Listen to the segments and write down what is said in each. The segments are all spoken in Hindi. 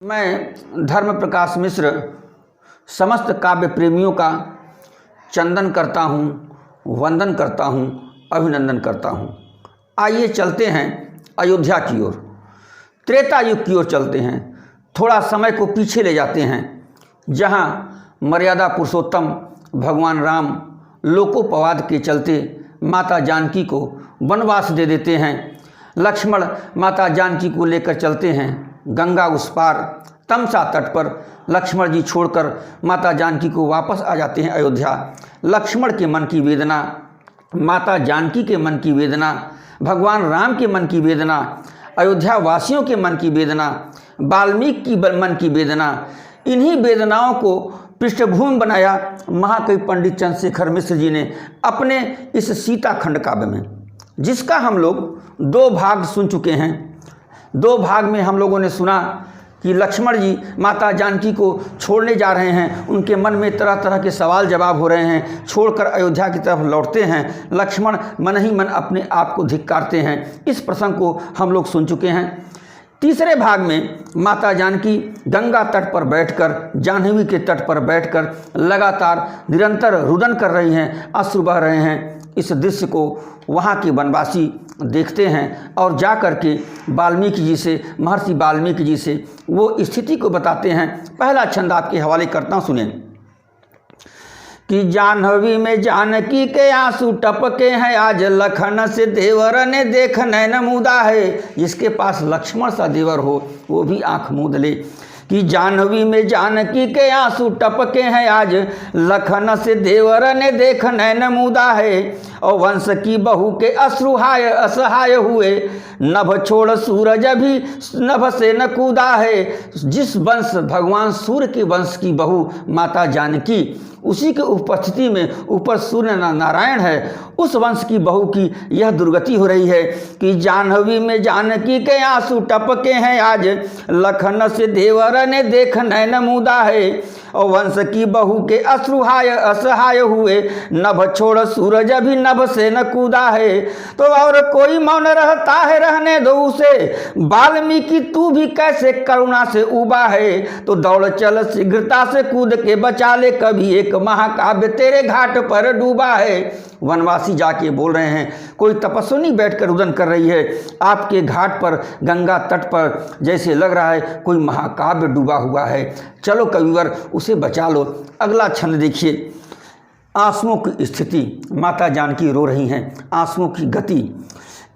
मैं धर्म प्रकाश मिश्र समस्त काव्य प्रेमियों का चंदन करता हूँ, वंदन करता हूँ, अभिनंदन करता हूँ। आइए चलते हैं अयोध्या की ओर, त्रेता युग की ओर चलते हैं। थोड़ा समय को पीछे ले जाते हैं, जहाँ मर्यादा पुरुषोत्तम भगवान राम लोकोपवाद के चलते माता जानकी को वनवास दे देते हैं। लक्ष्मण माता जानकी को लेकर चलते हैं गंगा उस पार तमसा तट पर। लक्ष्मण जी छोड़कर माता जानकी को वापस आ जाते हैं अयोध्या। लक्ष्मण के मन की वेदना, माता जानकी के मन की वेदना, भगवान राम के मन की वेदना, अयोध्या वासियों के मन की वेदना, वाल्मीकि की मन की वेदना, इन्हीं वेदनाओं को पृष्ठभूमि बनाया महाकवि पंडित चंद्रशेखर मिश्र जी ने अपने इस सीता खंड काव्य में, जिसका हम लोग दो भाग सुन चुके हैं। दो भाग में हम लोगों ने सुना कि लक्ष्मण जी माता जानकी को छोड़ने जा रहे हैं, उनके मन में तरह तरह के सवाल जवाब हो रहे हैं, छोड़कर अयोध्या की तरफ लौटते हैं। लक्ष्मण मन ही मन अपने आप को धिक्कारते हैं। इस प्रसंग को हम लोग सुन चुके हैं। तीसरे भाग में माता जानकी गंगा तट पर बैठकर, जाह्नवी के तट पर बैठकर लगातार निरंतर रुदन कर रही हैं, अश्रु बह रहे हैं। इस दृश्य को वहाँ के वनवासी देखते हैं और जा कर के वाल्मीकि जी से, महर्षि वाल्मीकि जी से वो स्थिति को बताते हैं। पहला छंद आपके हवाले करता हूँ, सुनें कि जाह्नवी में जानकी के आंसू टपके हैं, आज लखन से देवर ने देख नैन मूदा है। जिसके पास लक्ष्मण सा देवर हो वो भी आंख मूंद ले। कि जाह्नवी में जानकी के आंसू टपके हैं, आज लखन से देवर ने देख नैन मूदा है। और वंश की बहू के अश्रुहाय असहाय हुए, नभ छोड़ सूरज भी नभ से न कूदा है। जिस वंश, भगवान सूर्य के वंश की बहू माता जानकी, उसी के उपस्थिति में ऊपर सूर्य नारायण है, उस वंश की बहू की यह दुर्गति हो रही है। कि जाह्नवी में जानकी के आंसू टपके हैं, आज लखन से देवर ने देख नैन मूदा है। और वंश की बहू के अश्रुहाय असहाय हुए, नभ छोड़ सूरज भी नभ से न कूदा है। तो और कोई मौन रहता है, रहने दो उसे, वाल्मीकि तू भी कैसे करुणा से उबा है। तो दौड़ चल शीघ्रता से कूद के बचा ले, कभी एक महाकाव्य तेरे घाट पर डूबा है। वनवासी जाके बोल रहे हैं, कोई तपस्विनी बैठकर रुदन कर रही है आपके घाट पर, गंगा तट पर, जैसे लग रहा है कोई महाकाव्य डूबा हुआ है। चलो कविवर उसे बचा लो। अगला छंद देखिए, आंसुओं की स्थिति। माता जानकी रो रही हैं, आंसुओं की गति।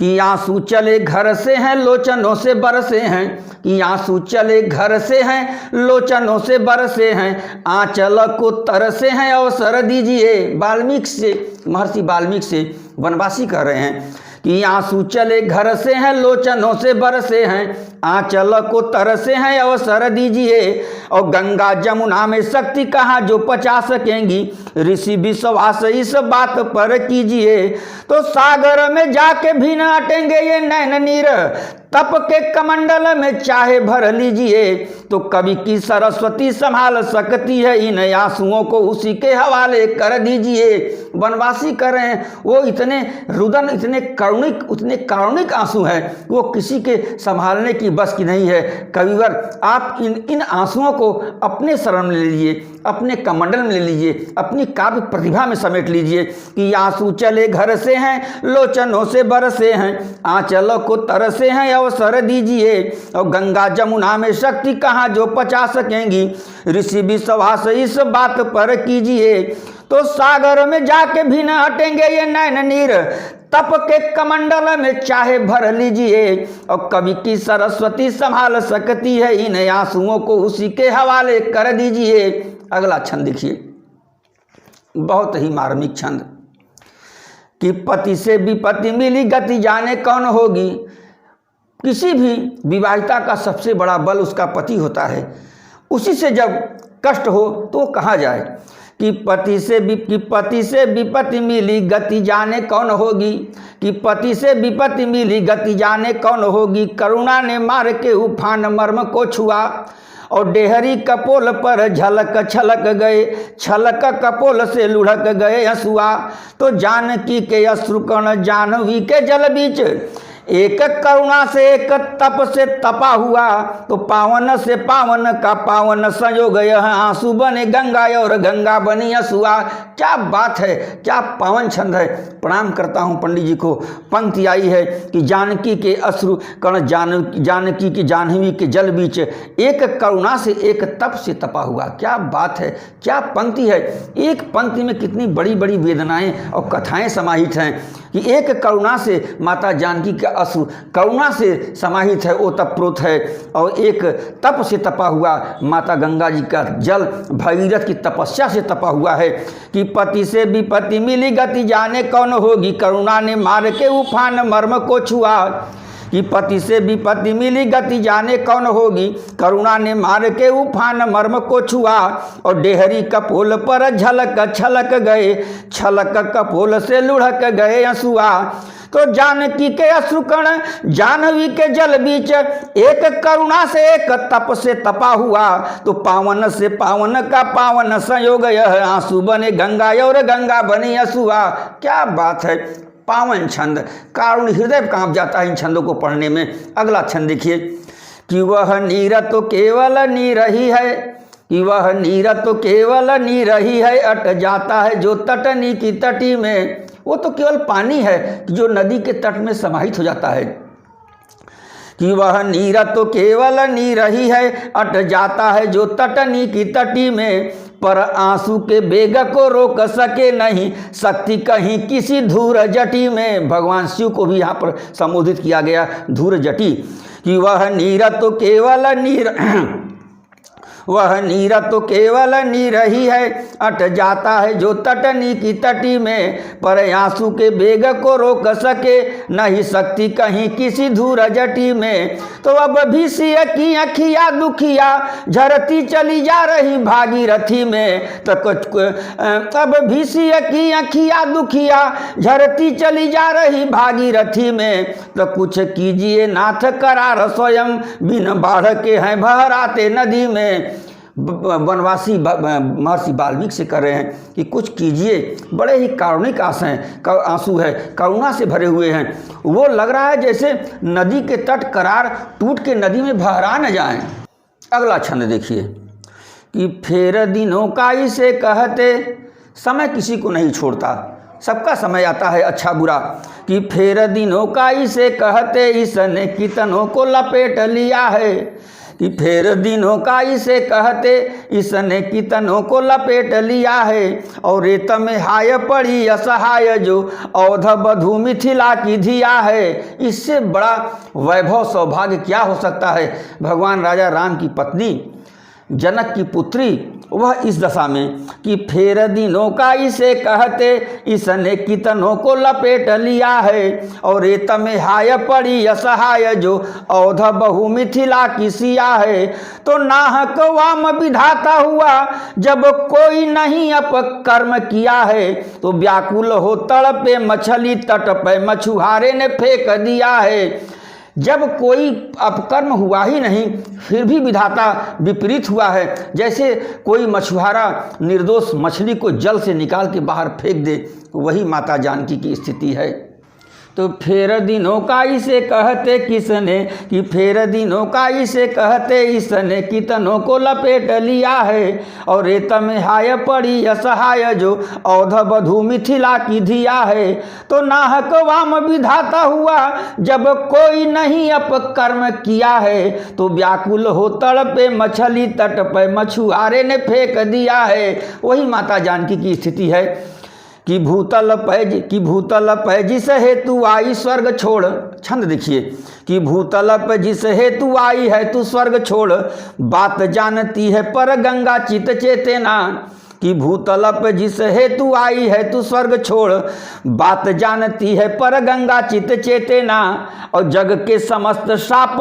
कि आंसू चले घर से हैं, लोचनों से बरसे हैं। कि आंसू चले घर से हैं, लोचनों से बरसे हैं। आंचल को तरसे हैं, अवसर दीजिए। वाल्मीकि से, महर्षि वाल्मीकि से वनवासी कह रहे हैं कि आंसू चले घर से हैं, लोचनों से बरसे हैं। आंचल को तरसे हैं, अवसर दीजिए। और गंगा जमुना में शक्ति कहाँ जो पचा सकेंगी, ऋषि विश्वास इस बात पर कीजिए। तो सागर में जाके भी न हटेंगे ये नैन नीर, तप के कमंडल में चाहे भर लीजिए। तो कवि की सरस्वती संभाल सकती है, इन आंसुओं को उसी के हवाले कर दीजिए। वनवासी कर रहे हैं, वो इतने रुदन, इतने कारुणिक आंसू हैं, वो किसी के संभालने की बस की नहीं है। कविवर आप इन आंसुओं को अपने शरण में ले लीजिए, अपने कमंडल में ले लीजिए, अपनी काव्य प्रतिभा में समेट लीजिए। कि आंसू चले घर से हैं, लोचनों से बरसे हैं। आंचल को तरसे हैं, अवसर दीजिए। और गंगा जमुना में शक्ति कहाँ जो पचा सकेंगी, ऋषि विश्वास इस बात पर कीजिए। तो सागर में जाके भी न हटेंगे ये नैन नीर, तप के कमंडल में चाहे भर लीजिए। और कवि की सरस्वती संभाल सकती है, इन आंसुओं को उसी के हवाले कर दीजिए। अगला छंद देखिए, बहुत ही मार्मिक छंद। कि पति से विपत्ति मिली, गति जाने कौन होगी। किसी भी विवाहिता का सबसे बड़ा बल उसका पति होता है, उसी से जब कष्ट हो तो वो कहाँ जाए। कि पति से विपत्ति मिली, गति जाने कौन होगी। कि पति से विपत्ति मिली, गति जाने कौन होगी। करुणा ने मार के उफान मर्म को छुआ, और डेहरी कपोल पर झलक छलक गए, छलक कपोल से लुढ़क गए हंसुआ। तो जानकी के अश्रुकण जाह्नवी के जल बीच, एक करुणा से एक तप से तपा हुआ, तो पावन से पावन का पावन संयोग यह आंसू बने गंगा और गंगा बनी असुआ। क्या बात है, क्या पावन छंद है। प्रणाम करता हूँ पंडित जी को। पंक्ति आई है कि जानकी के अश्रु कण जानकी की जाह्नवी के जल बीच, एक करुणा से एक तप से तपा हुआ। क्या बात है, क्या पंक्ति है। एक पंक्ति में कितनी बड़ी बड़ी वेदनाएं और कथाएं समाहित हैं कि एक करुणा से माता जानकी का अश्रु करुणा से समाहित है, ओतप्रोत है, और एक तप से तपा हुआ माता गंगा जी का जल भगीरथ की तपस्या से तपा हुआ है कि पति से विपत्ति मिली गति जाने कौन होगी, करुणा ने मार के उफान मर्म को छुआ। कि पति से विपत्ति मिली गति जाने कौन होगी, करुणा ने मार के उफान मर्म को छुआ। और डेहरी कपोल पर झलक छलक गए, छलक कपोल से लुढ़क गए असुआ। तो जानकी के अश्रुकण जाह्नवी के जल बीच, एक करुणा से एक तप से तपा हुआ, तो पावन से पावन का पावन संयोग यह आंसू बने गंगा और गंगा बनी असुआ। क्या बात है, पावन छंद। कारुण हृदय कांप जाता है इन छंदों को पढ़ने में। अगला छंद देखिए कि वह नीर तो केवल नी रही है, कि वह नीर तो केवल नी रही है, अट जाता है जो तटनी की तटी में। वो तो केवल पानी है जो नदी के तट में समाहित हो जाता है। कि वह नीर तो केवल नी रही है, अट जाता है जो तटनी की तटी में। पर आंसू के बेग को रोक सके नहीं, शक्ति कहीं किसी धूर जटी में। भगवान शिव को भी यहाँ पर संबोधित किया गया, धूर जटी। कि वह नीर तो केवल नीर वह नीर तो केवल नी रही है, अट जाता है जो तटनी की तटी में। पर आंसू के बेग को रोक सके नहीं, शक्ति कहीं किसी धूर जटी में। तो अब भी सिया की अखिया दुखिया झरती चली जा रही भागीरथी में। तो अब भी सिया की अखिया दुखिया झरती चली जा रही भागीरथी में। तो कुछ कीजिए नाथ करार स्वयं, बिन बाढ़ के हैं बहराते नदी में। वनवासी महर्षि वाल्मीकि से कर रहे हैं कि कुछ कीजिए। बड़े ही कारुणिक आंसू है, करुणा से भरे हुए हैं। वो लग रहा है जैसे नदी के तट करार टूट के नदी में बहरा न जाएं। अगला छंद देखिए कि फेर दिनों काई से कहते, समय किसी को नहीं छोड़ता, सबका समय आता है अच्छा बुरा। कि फेर दिनों काई से कहते, इसने कितनों को लपेट लिया है। कि फेर दिनों काई से कहते, इसने कितनों को लपेट लिया है। और रेत में हाय पड़ी असहाय जो, औध बधू मिथिला की धिया है। इससे बड़ा वैभव सौभाग्य क्या हो सकता है। भगवान राजा राम की पत्नी जनक की पुत्री वह इस दशा में कि फेर दिनों का इसे कहते, इसने कितनों को लपेट लिया है। और रेत में हाय पड़ी असहाय जो, औध बहु मिथिला की सिया है। तो नाहक वाम विधाता हुआ जब कोई नहीं अपकर्म किया है। तो व्याकुल हो तड़पे मछली तट पे मछुआरे ने फेंक दिया है। जब कोई अपकर्म हुआ ही नहीं फिर भी विधाता विपरीत हुआ है। जैसे कोई मछुआरा निर्दोष मछली को जल से निकाल के बाहर फेंक दे, वही माता जानकी की स्थिति है। तो फेर दिनों का इसे कहते किसने, कि फेर दिनों का इसे कहते, इसने कितनों को लपेट लिया है। और रेत में हाय पड़ी असहाय जो, औध बधू मिथिला की धिया है। तो नाहक वाम विधाता हुआ जब कोई नहीं अपकर्म किया है। तो व्याकुल हो तड़पे मछली तट पे मछुआरे ने फेंक दिया है। वही माता जानकी की स्थिति है कि भूतल पे जिस हेतु आई स्वर्ग छोड़। छंद देखिए कि भूतल पे जिस हेतु आई है तू स्वर्ग छोड़, बात जानती है पर गंगा चित चेतना। कि भूतल पे जिस हेतु आई है तू स्वर्ग छोड़, बात जानती है पर गंगा चित चेतना। और जग के समस्त शाप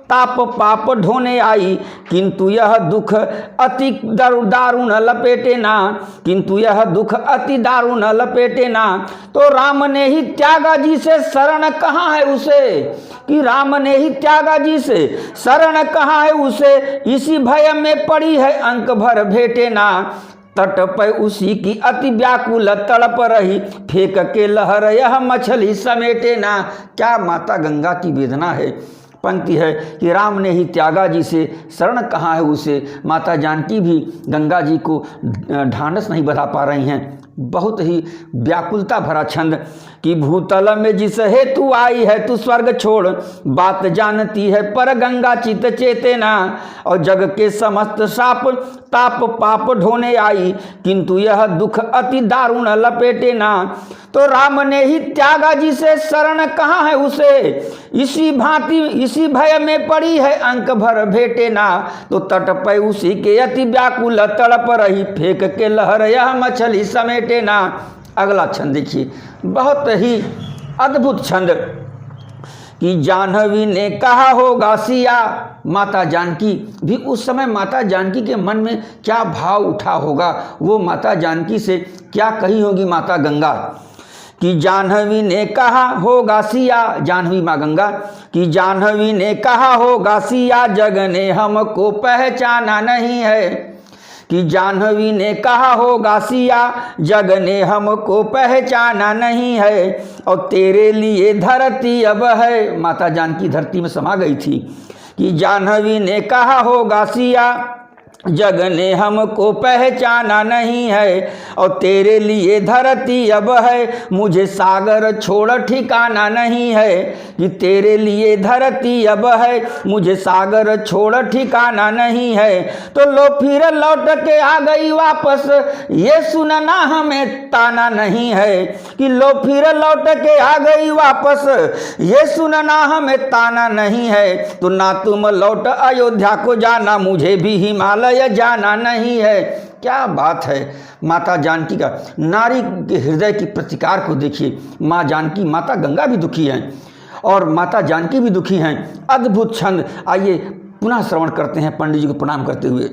ताप पाप ढोने आई, किंतु यह दुख अति दारुण लपेटे ना। किंतु यह दुख अति दारुण लपेटे ना। तो राम ने ही त्यागा जी से शरण कहाँ है उसे, कि राम ने ही त्यागा जी से शरण कहाँ है उसे। इसी भय में पड़ी है अंक भर भेटे ना। तट पे उसी की अति व्याकुल तड़प रही, फेंक के लहर यह मछली समेटे ना। क्या माता गंगा की वेदना है। पंक्ति है कि राम ने ही त्यागा जी से, शरण कहाँ है उसे। माता जानकी भी गंगा जी को ढांढस नहीं बधा पा रही हैं। बहुत ही व्याकुलता भरा छंद कि भूतल में जिस हेतु आई है तू स्वर्ग छोड़, बात जानती है पर गंगा चित चेते ना। और जग के समस्त साप ताप पाप ढोने आई, किंतु यह दुख अति दारुण लपेटे ना। तो राम ने ही त्यागा जी से, शरण कहाँ है उसे। इसी भांति इसी भय में पड़ी है अंक भर भेटे ना। तो तट पे उसी के अति व्याकुल तड़प रही, फेंक के लहर यह मछली समेटे ना। अगला छंद देखिए, बहुत ही अद्भुत छंद कि जाह्नवी ने कहा होगा सिया। माता जानकी भी उस समय माता जानकी के मन में क्या भाव उठा होगा, वो माता जानकी से क्या कही होगी माता गंगा कि जाह्नवी ने कहा होगा सिया, जाह्नवी माँ गंगा कि जाह्नवी ने कहा होगा सिया, जग ने हमको पहचाना नहीं है। कि जाह्नवी ने कहा होगा सिया, जग ने हमको पहचाना नहीं है। और तेरे लिए धरती अब है, माता जानकी धरती में समा गई थी। कि जाह्नवी ने कहा होगा सिया, जग ने हमको पहचाना नहीं है। और तेरे लिए धरती अब है, मुझे सागर छोड़ ठिकाना नहीं है। कि तेरे लिए धरती अब है, मुझे सागर छोड़ ठिकाना नहीं है। तो लो फिर लौट के आ गई वापस, ये सुनना हमें ताना नहीं है। कि लो फिर लौट के आ गई वापस, ये सुनना हमें ताना नहीं है। तो ना तुम लौट अयोध्या को जाना, मुझे भी हिमालय जाना नहीं है। क्या बात है माता जानकी का। नारी के हृदय की प्रतिकार को देखिए। माँ जानकी, माता गंगा भी दुखी हैं और माता जानकी भी दुखी हैं। अद्भुत छंद। आइए पुनः श्रवण करते हैं पंडित जी को प्रणाम करते हुए।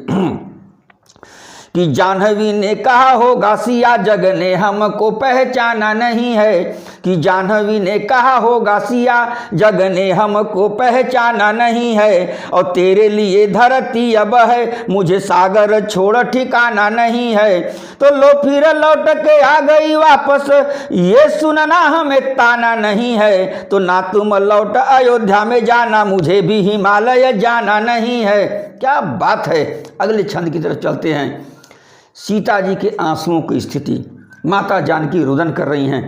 कि जाह्नवी ने कहा होगा सिया, जग ने हमको पहचाना नहीं है। कि जाह्नवी ने कहा होगा सिया, जग ने हमको पहचाना नहीं है। और तेरे लिए धरती अब है, मुझे सागर छोड़ ठिकाना नहीं है। तो लो फिर लौट के आ गई वापस, ये सुनना हमें ताना नहीं है। तो ना तुम लौट अयोध्या में जाना, मुझे भी हिमालय जाना नहीं है। क्या बात है। अगले छंद की तरफ चलते हैं। सीता जी के आंसुओं की स्थिति। माता जानकी रुदन कर रही हैं,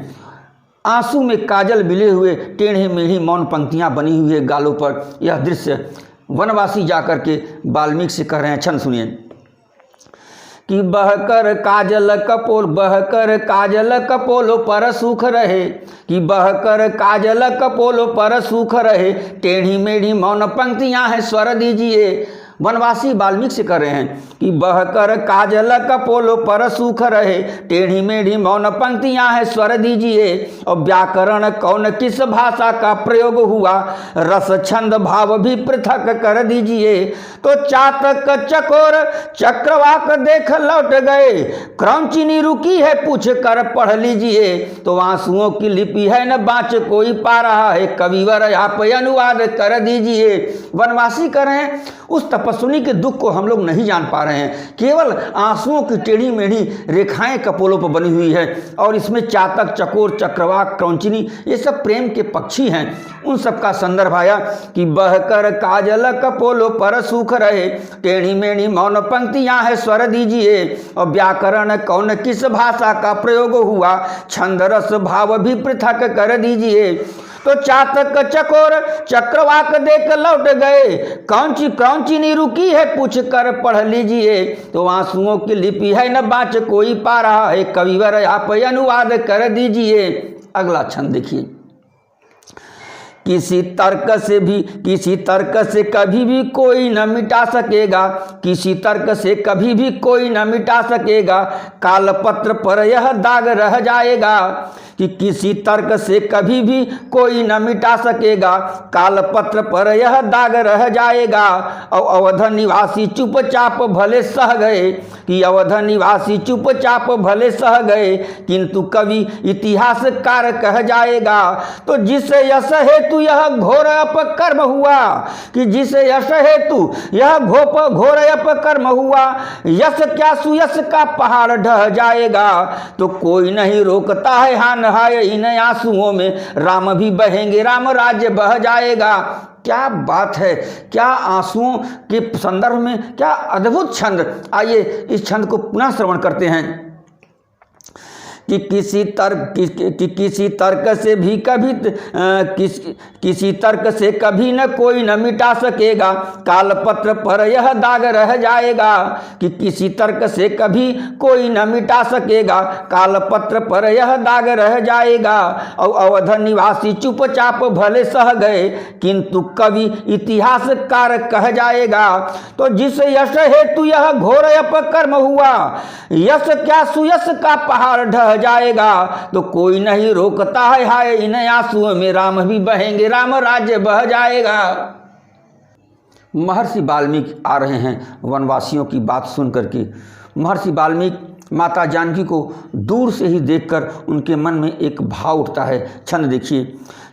आंसू में काजल मिले हुए, टेढ़ी मेढ़ी मौन पंक्तियां बनी हुई है गालों पर। यह दृश्य वनवासी जाकर के वाल्मीकि से कह रहे हैं। छंद सुनिए कि बहकर काजल कपोल, बहकर काजल कपोलो पर सूख रहे। कि बहकर काजल कपोलो पर सूख रहे, टेढ़ी मेढ़ी मौन पंक्तियां हैं, स्वर दीजिए। वनवासी वाल्मीकि से कर रहे हैं कि बहकर काजल कपोलो पर सूख रहे, टेढ़ी मेढ़ी मौन पंक्तियां हैं, स्वर दीजिए। और व्याकरण कौन किस भाषा का प्रयोग हुआ, रस छंद भाव भी पृथक कर दीजिए। तो चातक चकोर चक्रवाक देख लौट गए, क्रौंचिनी रुकी है पूछ कर पढ़ लीजिए। तो आंसुओं की लिपि है न बाँच कोई पा रहा है, कविवर आप अनुवाद कर दीजिए। वनवासी कर रहे हैं उस तपस्विनी के दुख को हम लोग नहीं जान पा रहे हैं। केवल आंसुओं की टेढ़ी मेढ़ी रेखाएं कपोलों पर बनी हुई है और इसमें चातक चकोर चक्रवाक क्रौंचिनी ये सब प्रेम के पक्षी हैं। उन सब का संदर्भ आया कि बहकर काजल कपोलों पर सूख रहे, टेढ़ी मेढ़ी मौन पंक्तियां है, स्वर दीजिए। और व्याकरण कौन किस भाषा का प्रयोग हुआ, छंद रस भाव भी पृथक कर दीजिए। तो चातक चकोर चक्रवाक देख लौट गए, कौंची क्रौंचिनी रुकी है पूछ कर पढ़ लीजिए। तो आंसुओं की लिपि है न बाँच कोई पा रहा है, कविवर आप अनुवाद कर दीजिए। अगला छंद देखिए। किसी तर्क से कभी भी कोई न मिटा सकेगा, किसी तर्क से कभी भी कोई न मिटा सकेगा, कालपत्र पर यह दाग रह जाएगा। कि किसी तर्क से कभी भी कोई न मिटा सकेगा, कालपत्र पर यह दाग रह जाएगा। और अवध निवासी चुपचाप भले सह गए, कि अवध निवासी चुपचाप भले सह गए, किंतु कवि इतिहासकार कह जाएगा। तो जिस यश हेतु हेतु यह घोर अपकर्म हुआ, कि जिस यश हेतु यह घोर अपकर्म हुआ, यश क्या सुयश का पहाड़ ढह जाएगा, तो कोई नहीं रोकता है हान हाय इन आंसुओं में, राम भी बहेंगे राम राज्य बह जाएगा। क्या बात है, क्या आंसुओं के संदर्भ में क्या अद्भुत छंद। आइए इस छंद को पुनः श्रवण करते हैं कि किसी तर्क से भी कभी किसी तर्क से कभी न कोई न मिटा सकेगा, कालपत्र पर यह दाग रह जाएगा, कि किसी तर्क से कभी कोई न मिटा सकेगा, कालपत्र पर यह दाग रह जाएगा। और अवध निवासी चुपचाप भले सह गए, किंतु कवि इतिहासकार कह जाएगा। तो जिस यश हेतु यह घोर अपकर्म हुआ, यश क्या सुयश का पहाड़ ढह जाएगा, तो कोई नहीं रोकता है हाय इन आंसुओं में, राम भी बहेंगे राम राज्य बह जाएगा। महर्षि वाल्मीकि आ रहे हैं वनवासियों की बात सुन करके। महर्षि वाल्मीकि माता जानकी को दूर से ही देखकर उनके मन में एक भाव उठता है। छंद देखिए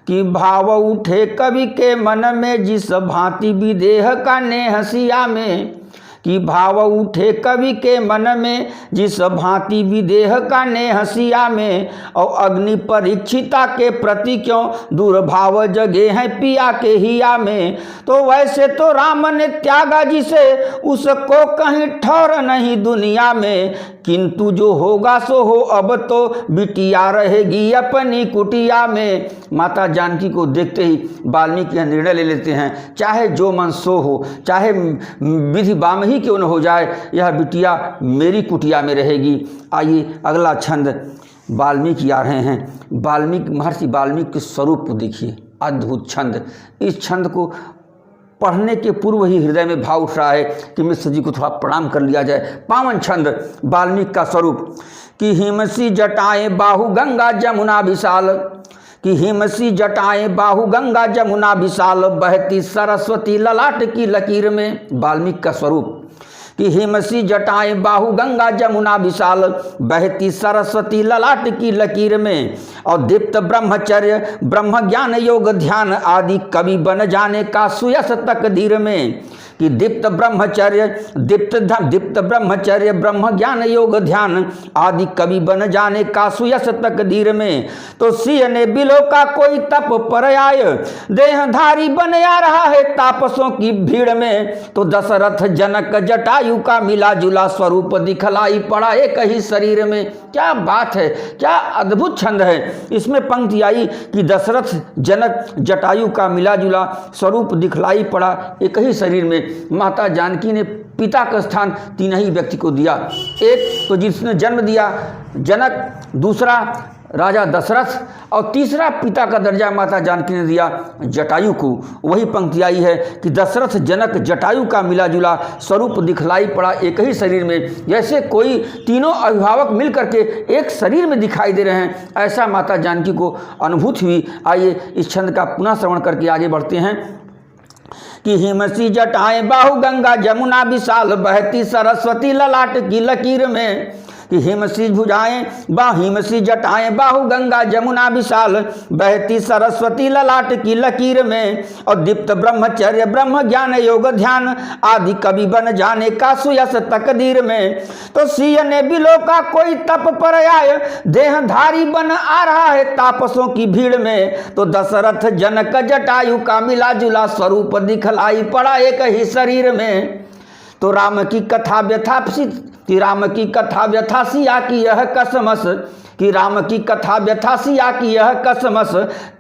कि भाव उठे कवि के मन में, जिस भांति विदेह का नेह सिया में, कि भाव उठे कवि के मन में, जिस भांति विदेह का नेह सिया में, और अग्नि परीक्षिता के प्रति क्यों दुर्भाव जगे हैं पिया के हिया में। तो वैसे तो राम ने त्यागा जिसे, उसको कहीं ठौर नहीं दुनिया में, किंतु जो होगा सो हो, अब तो बिटिया रहेगी अपनी कुटिया में। माता जानकी को देखते ही वाल्मीकि यह निर्णय ले लेते हैं, चाहे जो मन सो हो, चाहे विधि बाम ही क्यों न हो जाए, यह बिटिया मेरी कुटिया में रहेगी। आइए अगला छंद वाल्मीकि आ रहे हैं। वाल्मीकि महर्षि वाल्मीकि के स्वरूप को देखिए, अद्भुत छंद। इस छंद को पढ़ने के पूर्व ही हृदय में भाव उठ रहा है कि मिश्र जी को थोड़ा प्रणाम कर लिया जाए। पावन छंद वाल्मीकि का स्वरूप कि हिमसी जटाएं बाहु गंगा जमुना विशाल, कि हिमसी जटाएं बाहु गंगा जमुना विशाल, बहती सरस्वती ललाट की लकीर में। वाल्मीकि का स्वरूप कि हिमसी जटाएं बाहु गंगा जमुना विशाल, बहती सरस्वती ललाट की लकीर में। और दीप्त ब्रह्मचर्य ब्रह्म ज्ञान योग ध्यान आदि कवि बन जाने का सुयश तकदीर में, कि दीप्त ब्रह्मचर्य ब्रह्म ज्ञान योग ध्यान आदि कवि बन जाने का सुयश तकदीर में। तो सिंह ने बिलो का कोई तप पर आय, देहधारी बन आ रहा है तापसों की भीड़ में। तो दशरथ जनक जटायु का मिला जुला स्वरूप दिखलाई पड़ा एक ही शरीर में। क्या बात है, क्या अद्भुत छंद है। इसमें पंक्ति आई कि दशरथ जनक जटायु का मिला जुला स्वरूप दिखलाई पड़ा एक ही शरीर में। माता जानकी ने पिता का स्थान तीन ही व्यक्ति को दिया। एक तो जिसने जन्म दिया जनक, दूसरा राजा दशरथ, और तीसरा पिता का दर्जा माता जानकी ने दिया जटायु को। वही पंक्ति आई है कि दशरथ जनक जटायु का मिला जुला स्वरूप दिखलाई पड़ा एक ही शरीर में। जैसे कोई तीनों अभिभावक मिल करके एक शरीर में दिखाई दे रहे हैं, ऐसा माता जानकी को अनुभूति हुई। आइए इस छंद का पुनः श्रवण करके आगे बढ़ते हैं कि हिमसी जटाएं बाहु गंगा जमुना विशाल, बहती सरस्वती ललाट की लकीर में। कि हिमसी जटाएं बाहु गंगा जमुना विशाल, बहती सरस्वती ललाट की लकीर में। और दीप्त ब्रह्मचर्य ब्रह्म ज्ञान योग ध्यान आदि कवि बन जाने का सुयश तकदीर में। तो सिंह ने बिलो का कोई तप पर आय, देहधारी बन आ रहा है तापसों की भीड़ में। तो दशरथ जनक जटायु का मिला जुला स्वरूप दिखलाई पड़ा एक ही शरीर में। तो राम की कथा व्यथा सिया की यह कसमस, कि राम की कथा व्यथा सिया की यह कसमस,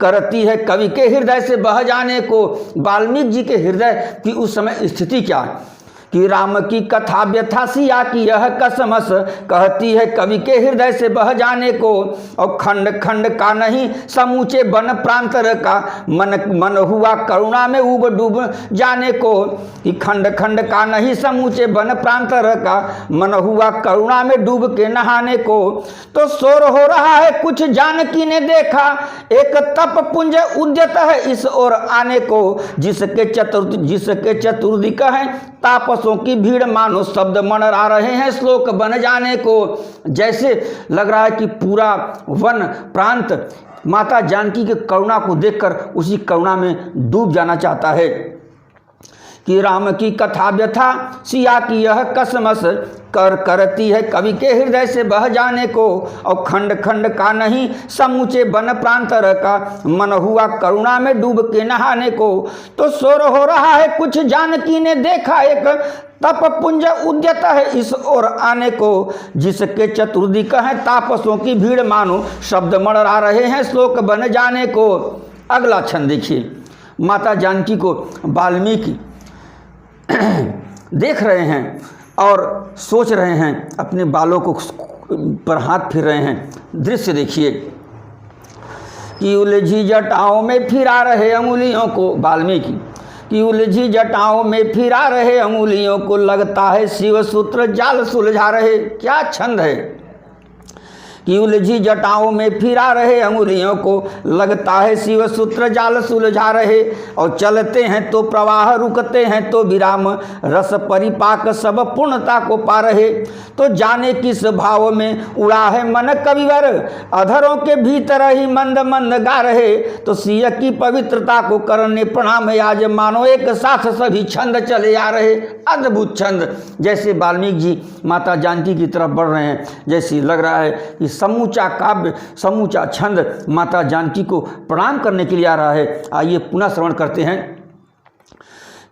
करती है कवि के हृदय से बह जाने को। वाल्मीकि जी के हृदय की उस समय स्थिति क्या है कि राम की कथा व्यथा सिया की यह कसमस, कहती है कवि के हृदय से बह जाने को। और खंड खंड का नहीं समूचे वन प्रांतर का, मन हुआ करुणा में उब डूब जाने को। कि खंड खंड का नहीं समूचे वन प्रांतर का, मन हुआ करुणा में डूब के नहाने को। तो शोर हो रहा है कुछ जानकी ने देखा, एक तप पुंज उद्यत है इस ओर आने को। जिसके चतुर्दिक है तापसों की भीड़, मानो शब्द मंडरा रहे हैं श्लोक बन जाने को। जैसे लग रहा है कि पूरा वन प्रांत माता जानकी के करुणा को देखकर उसी करुणा में डूब जाना चाहता है कि राम की कथा व्यथा सिया की यह कसमस करती है कवि के हृदय से बह जाने को, और खंड खंड का नहीं समूचे वन प्रांतर का मन हुआ करुणा में डूब के नहाने को। तो शोर हो रहा है कुछ जानकी ने देखा एक तप पुंज उद्यत है इस ओर आने को, जिसके चतुर्दिक है तापसों की भीड़ मानो शब्द मड़रा रहे हैं श्लोक बन जाने को। अगला छंद देखिए। माता जानकी को वाल्मीकि देख रहे हैं और सोच रहे हैं, अपने बालों को पर हाथ फिर रहे हैं। दृश्य देखिए कि उलझी जटाओं में फिरा रहे अंगुलियों को, वाल्मीकि कि उलझी जटाओं में फिरा रहे अंगुलियों को, लगता है शिव सूत्र जाल सुलझा रहे। क्या छंद है कि उलझी जटाओं में फिरा रहे अंगुलियों को, लगता है शिव सूत्र जाल सुलझा रहे। और चलते हैं तो प्रवाह, रुकते हैं तो विराम, रस परिपाक सब पूर्णता को पा रहे। तो जाने किस भाव में उड़ा है मन कविवर, अधरों के भीतर ही मंद मंद गा रहे। तो सिय की पवित्रता को करने प्रणाम, आज मानो एक साथ सभी छंद चले आ रहे। अद्भुत छंद, जैसे वाल्मीकि जी माता जानकी की तरफ बढ़ रहे हैं, जैसे लग रहा है कि समूचा काव्य, समूचा छंद माता जानकी को प्रणाम करने के लिए आ रहा है। आइए पुनः श्रवण करते हैं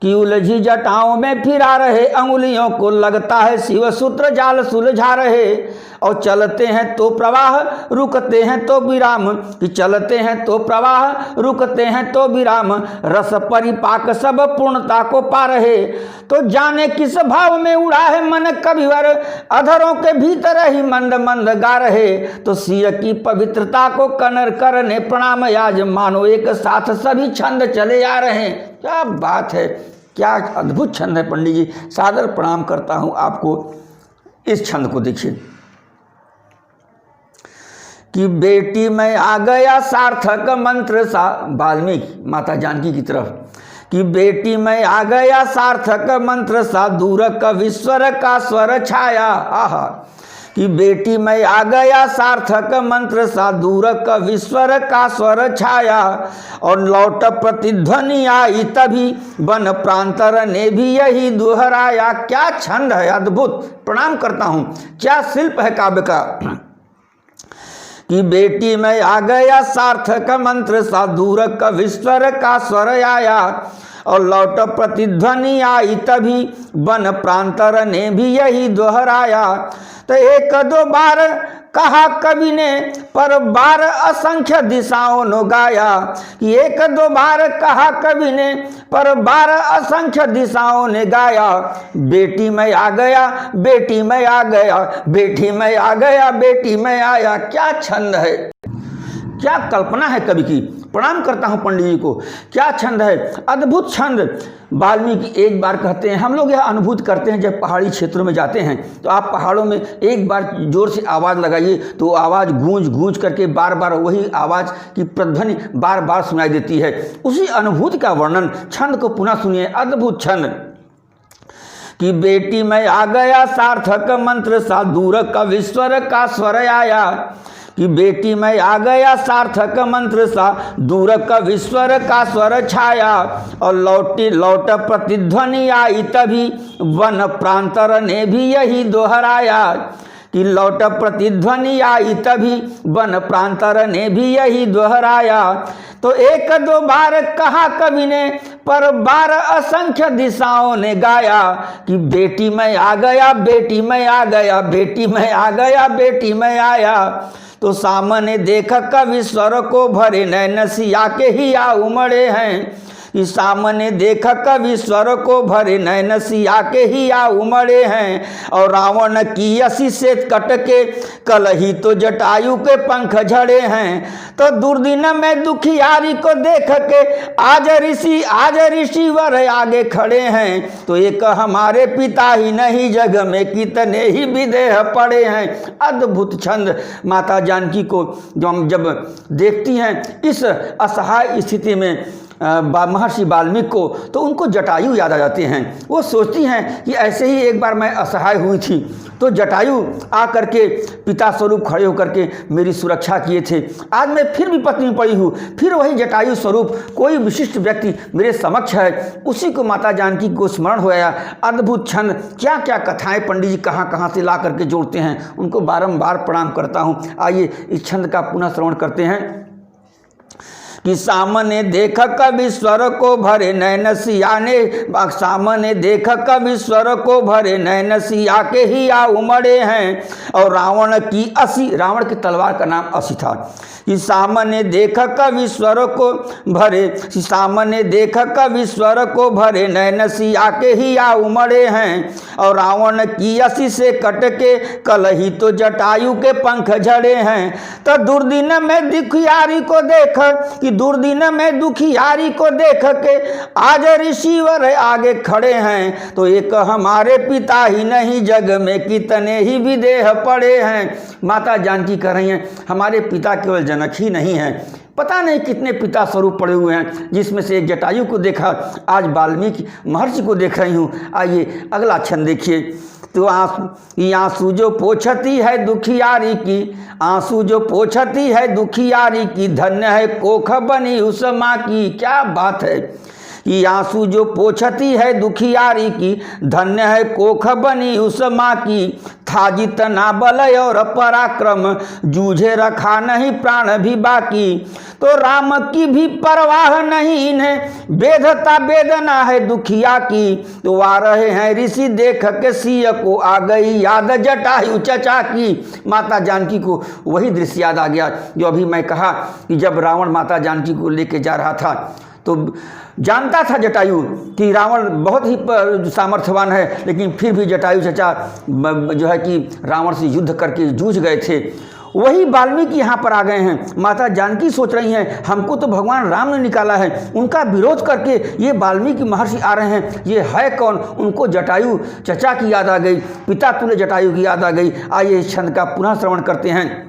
कि उलझी जटाओं में फिरा रहे अंगुलियों को, लगता है शिव सूत्र जाल सुलझा रहे। और चलते हैं तो प्रवाह, रुकते हैं तो विराम, कि चलते हैं तो प्रवाह, रुकते हैं तो विराम, रस परिपाक सब पूर्णता को पा रहे। तो जाने किस भाव में उड़ा है मन कविवर, अधरों के भीतर ही मंद मंद गा रहे। तो सिय की पवित्रता को कनर करने प्रणाम, आज मानो एक साथ सभी छंद चले आ रहे हैं। क्या बात है, क्या अद्भुत छंद है पंडित जी, सादर प्रणाम करता हूँ आपको। इस छंद को देखिए कि बेटी मैं आ गया सार्थक मंत्र सा, वाल्मीकि माता जानकी की तरफ कि बेटी मैं आ गया सार्थक मंत्र सा, दूर कविश्वर का स्वर छाया। आहा, कि बेटी मैं आ गया सार्थक मंत्र सा, दूर कविश्वर का स्वर छाया। और लौट प्रतिध्वनि आई तभी वन प्रांतर ने भी यही दोहराया। क्या छंद है, अद्भुत, प्रणाम करता हूँ। क्या शिल्प है काव्य का कि बेटी मैं आ गया सार्थक मंत्र सा, दूर कविश्वर का स्वर आया। और लौट प्रतिध्वनि आई तभी वन प्रांतर ने भी यही दोहराया। तो एक दो बार कहा कवि ने, पर बार असंख्य दिशाओं ने गाया। कि एक दो बार कहा कवि ने, पर बार असंख्य दिशाओं ने गाया। बेटी मैं आ गया, बेटी मैं आ गया, बेटी मैं आ गया, बेटी मैं आया। क्या छंद है, क्या कल्पना है कवि की। प्रणाम करता हूँ पंडित जी को। क्या छंद है, अद्भुत छंद। वाल्मीकि एक बार कहते हैं, हम लोग यह अनुभूत करते हैं जब पहाड़ी क्षेत्रों में जाते हैं तो आप पहाड़ों में एक बार जोर से आवाज़ लगाइए तो आवाज़ गूंज गूंज करके बार बार वही आवाज़ की प्रतिध्वनि बार बार सुनाई देती है। उसी अनुभूति का वर्णन छंद को पुनः सुनिए। अद्भुत छंद कि बेटी मैं आ गया सार्थक मंत्र सा, दूर कविश्वर का स्वर आया। कि बेटी मैं आ गया सार्थक मंत्र सा, दूर कविश्वर का स्वर छाया। और लौट प्रतिध्वनि आई तभी वन प्रांतर ने भी यही दोहराया। कि लौट प्रतिध्वनि आई तभी वन प्रांतर ने भी यही दोहराया। तो एक दो बार कहा कवि ने, पर बार असंख्य दिशाओं ने गाया। कि बेटी मैं आ गया, बेटी मैं आ गया, बेटी मैं आ गया, बेटी मैं आया। तो सामने देखा कवि स्वर को भरे नैन सिया के ही आ उमड़े हैं। कि सामने देखा कवि स्वर को भरे नैन सिया के ही आ उमड़े हैं। और रावण की असी से कट के कल ही तो जटायु के पंख झड़े हैं। तो दुर्दिन में दुखियारी को देख के आज ऋषि वर आगे खड़े हैं। तो एक हमारे पिता ही नहीं जग में कितने ही विदेह पड़े हैं। अद्भुत छंद। माता जानकी को जब देखती हैं इस असहाय स्थिति में महर्षि वाल्मीकि को, तो उनको जटायु याद आ जाते हैं। वो सोचती हैं कि ऐसे ही एक बार मैं असहाय हुई थी तो जटायु आकर के पिता स्वरूप खड़े होकर के मेरी सुरक्षा किए थे। आज मैं फिर विपत्ति में पड़ी हूँ, फिर वही जटायु स्वरूप कोई विशिष्ट व्यक्ति मेरे समक्ष है, उसी को माता जानकी को स्मरण हो गया। अद्भुत छंद, क्या क्या कथाएं पंडित जी कहाँ कहाँ से ला करके जोड़ते हैं, उनको बारंबार प्रणाम करता हूँ। आइए इस छंद का पुनः श्रवण करते हैं। कि सामने देख कवि स्वर को भरे नैन सिया ने, सामने देख कवि स्वर को भरे नैन सिया के ही आ उमड़े हैं। और रावण की असी, रावण की तलवार का नाम असी था। कि सामने देख कवि स्वर को भरे, सामने देख कवि स्वर को भरे नैन सिया के ही आ उमड़े हैं। और रावण की असी से कट के कल ही तो जटायु के पंख झड़े हैं। तो दुर्दिन में दुखियारी को देख, कि दुर्दिन में दुखियारी को देख के आज ऋषिवर आगे खड़े हैं। तो एक हमारे पिता ही नहीं जग में कितने ही विदेह पड़े हैं। माता जानकी कह रही हैं हमारे पिता केवल जनक ही नहीं हैं, पता नहीं कितने पिता स्वरूप पड़े हुए हैं, जिसमें से एक जटायु को देखा, आज वाल्मीकि महर्षि को देख रही हूँ। आइए अगला छंद देखिए। तो आंसू जो पोछती है दुखियारी की, आंसू जो पोछती है दुखियारी की, धन्य है कोख बनी उस माँ की। क्या बात है कि आंसू जो पोछती है दुखियारी की, धन्य है कोख बनी उस माँ की। था जितना बल और पराक्रम, जूझे रखा नहीं प्राण भी बाकी। तो राम की भी परवाह नहीं इन्हें, वेदता वेदना है दुखिया की। तो आ रहे हैं ऋषि देख के सिय को, आ गई याद जटायु चचा की। माता जानकी को वही दृश्य याद आ गया जो अभी मैं कहा कि जब रावण माता जानकी को लेके जा रहा था, तो जानता था जटायु कि रावण बहुत ही सामर्थ्यवान है, लेकिन फिर भी जटायु चचा जो है कि रावण से युद्ध करके जूझ गए थे। वही वाल्मीकि यहाँ पर आ गए हैं। माता जानकी सोच रही हैं हमको तो भगवान राम ने निकाला है, उनका विरोध करके ये वाल्मीकि महर्षि आ रहे हैं, ये है कौन। उनको जटायु चचा की याद आ गई, पिता तुल्य जटायु की याद आ गई। आइए इस छंद का पुनः श्रवण करते हैं।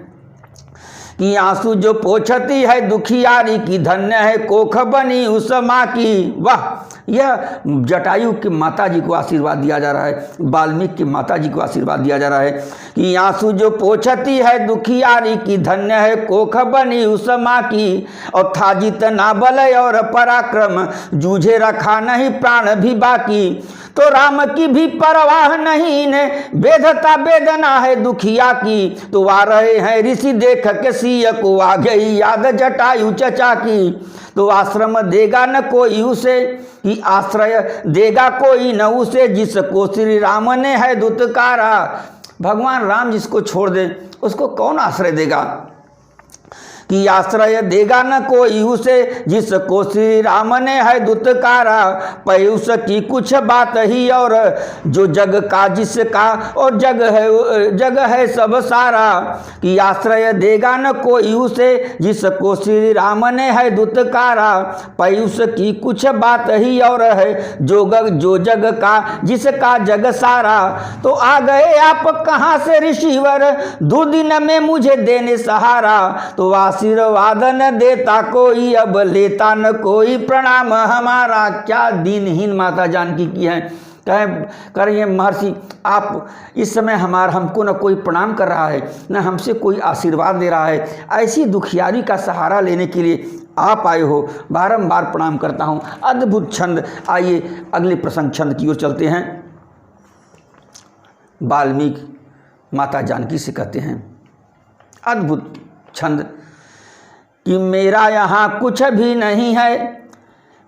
कि आंसू जो पोछती है दुखियारी की, धन्य है कोख बनी उस माँ की। वाह, यह जटायु की माता जी को आशीर्वाद दिया जा रहा है, वाल्मीकि की माता जी को आशीर्वाद दिया जा रहा है। कि आंसू जो पोछती है दुखियारी की, धन्य है कोख बनी उस माँ की। और था जितना बल और पराक्रम, जूझे रखा नहीं प्राण भी बाकी। तो राम की भी परवाह नहीं इन्हें, वेदता वेदना है दुखिया की। तो आ रहे हैं ऋषि देख के सिय को, आ गई याद जटायु चचा की। तो आश्रम देगा न कोई उसे, कि आश्रय देगा कोई न उसे, जिसको श्री राम ने है दुत्कारा। भगवान राम जिसको छोड़ दे उसको कौन आश्रय देगा। कि आश्रय देगा न कोई उसे, जिसको श्री राम ने है दुत्कारा। पयुष की कुछ बात ही और, जो जग का जिसका और जग है सब सारा। कि आश्रय देगा न कोई उसे, जिसको श्री राम ने है दुत्कारा। पयुष की कुछ बात ही और है, जो जग का जिसका जग सारा। तो आ गए आप कहाँ से ऋषिवर, दुर्दिन में मुझे देने सहारा। तो आशीर्वाद न देता कोई, अब लेता न कोई प्रणाम हमारा। क्या दीनहीन माता जानकी की है। कह रही है महर्षि आप इस समय हमको न कोई प्रणाम कर रहा है, न हमसे कोई आशीर्वाद दे रहा है। ऐसी दुखियारी का सहारा लेने के लिए आप आए हो, बारंबार प्रणाम करता हूँ। अद्भुत छंद। आइए अगले प्रसंग छंद की ओर चलते हैं। वाल्मीकि माता जानकी से कहते हैं अद्भुत छंद कि मेरा यहाँ कुछ भी नहीं है,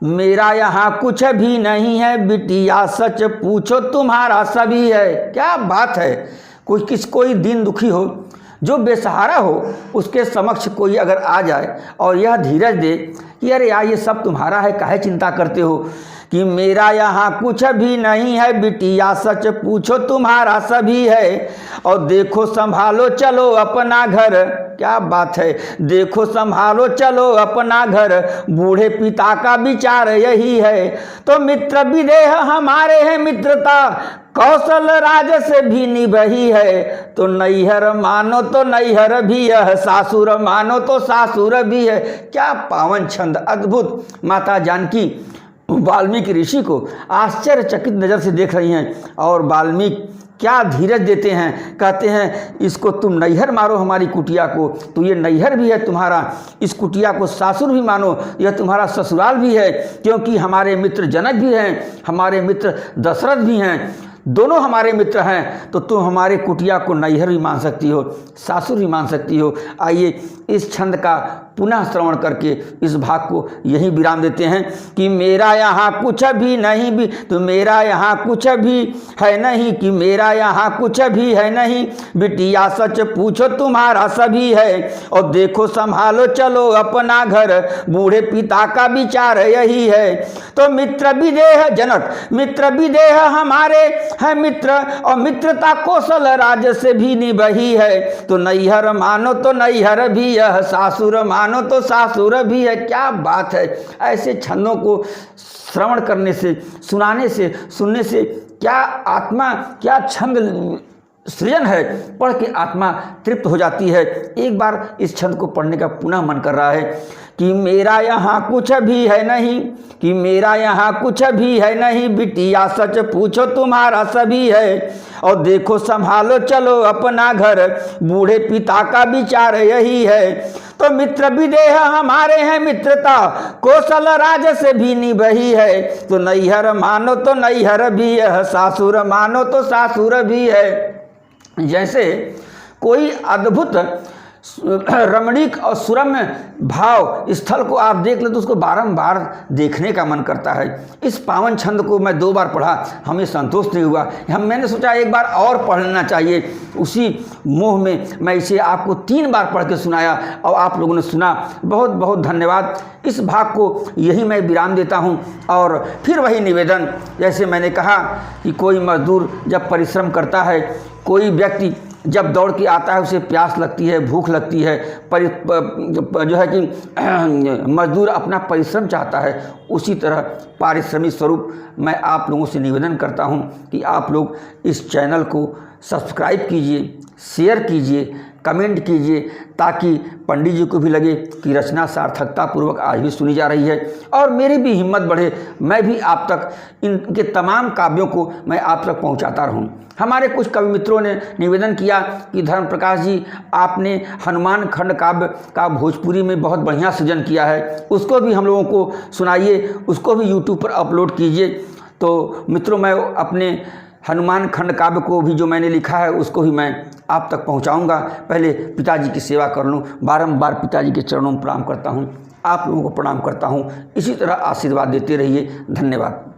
मेरा यहाँ कुछ भी नहीं है, बिटिया सच पूछो तुम्हारा सभी है। क्या बात है। कोई दीन दुखी हो, जो बेसहारा हो, उसके समक्ष कोई अगर आ जाए और यह धीरज दे कि अरे यार ये सब तुम्हारा है, काहे चिंता करते हो। कि मेरा यहाँ कुछ भी नहीं है, बिटिया सच पूछो तुम्हारा सभी है। और देखो संभालो चलो अपना घर। क्या बात है। देखो संभालो चलो अपना घर, बूढ़े पिता का विचार यही है। तो मित्र विदेह हमारे हैं मित्रता, कौशल राज से भी निभही है। तो नैहर मानो तो नैहर भी है, सासुर मानो तो सासुर भी है। क्या पावन छंद। अद्भुत। माता जानकी वाल्मीकि ऋषि को आश्चर्यचकित नज़र से देख रही हैं और वाल्मीकि क्या धीरज देते हैं। कहते हैं इसको तुम नैहर मारो हमारी कुटिया को, तो ये नैहर भी है तुम्हारा, इस कुटिया को सासुर भी मानो, यह तुम्हारा ससुराल भी है, क्योंकि हमारे मित्र जनक भी हैं, हमारे मित्र दशरथ भी हैं, दोनों हमारे मित्र हैं, तो तुम हमारे कुटिया को नैहर भी मान सकती हो, सासुर भी मान सकती हो। आइए इस छंद का पुनः श्रवण करके इस भाग को यहीं विराम देते हैं कि मेरा यहाँ कुछ भी नहीं भी, तो मेरा यहाँ कुछ भी है नहीं, कि मेरा यहाँ कुछ भी है नहीं, बिटिया सच पूछो तुम्हारा सभी है, और देखो संभालो चलो अपना घर, बूढ़े पिता का विचार यही है। तो मित्र विदेह जनक, मित्र विदेह हमारे है मित्र, और मित्रता कौशल राज से भी निभही है, तो नैहर मानो तो नैहर भी है, सासुर मानो तो सासुर भी है। क्या बात है। ऐसे छंदों को श्रवण करने से, सुनाने से, सुनने से क्या आत्मा, क्या छंद सृजन है, पढ़ के आत्मा तृप्त हो जाती है। एक बार इस छंद को पढ़ने का पुनः मन कर रहा है कि मेरा यहाँ कुछ भी है नहीं, कि मेरा यहाँ कुछ भी है नहीं, बिटिया सच पूछो तुम्हारा सभी है, और देखो संभालो चलो अपना घर, बूढ़े पिता का विचार यही है। तो मित्र विदेह हमारे हैं, मित्रता कौशल राज से भी निभही है, तो नैहर मानो तो नैहर भी है, सासुर मानो तो सासुर भी है। जैसे कोई अद्भुत रमणीक और सुरम्य भाव स्थल को आप देख ले तो उसको बारंबार देखने का मन करता है। इस पावन छंद को मैं 2 बार पढ़ा, हमें संतोष नहीं हुआ, मैंने सोचा एक बार और पढ़ लेना चाहिए। उसी मोह में मैं इसे आपको 3 बार पढ़ के सुनाया और आप लोगों ने सुना। बहुत बहुत धन्यवाद। इस भाग को यही मैं विराम देता हूँ। और फिर वही निवेदन, जैसे मैंने कहा कि कोई मजदूर जब परिश्रम करता है, कोई व्यक्ति जब दौड़ के आता है, उसे प्यास लगती है, भूख लगती है, जो है कि मजदूर अपना परिश्रम चाहता है, उसी तरह पारिश्रमिक स्वरूप मैं आप लोगों से निवेदन करता हूं कि आप लोग इस चैनल को सब्सक्राइब कीजिए, शेयर कीजिए, कमेंट कीजिए, ताकि पंडित जी को भी लगे कि रचना सार्थकता पूर्वक आज भी सुनी जा रही है और मेरी भी हिम्मत बढ़े, मैं भी आप तक इनके तमाम काव्यों को मैं आप तक पहुंचाता रहूं। हमारे कुछ कवि मित्रों ने निवेदन किया कि धर्म प्रकाश जी, आपने हनुमान खंड काव्य का भोजपुरी में बहुत बढ़िया सृजन किया है, उसको भी हम लोगों को सुनाइए, उसको भी यूट्यूब पर अपलोड कीजिए। तो मित्रों, मैं अपने हनुमान खंड काव्य को भी जो मैंने लिखा है उसको भी मैं आप तक पहुंचाऊंगा। पहले पिताजी की सेवा कर लूँ। बारंबार पिताजी के चरणों में प्रणाम करता हूं, आप लोगों को प्रणाम करता हूं। इसी तरह आशीर्वाद देते रहिए। धन्यवाद।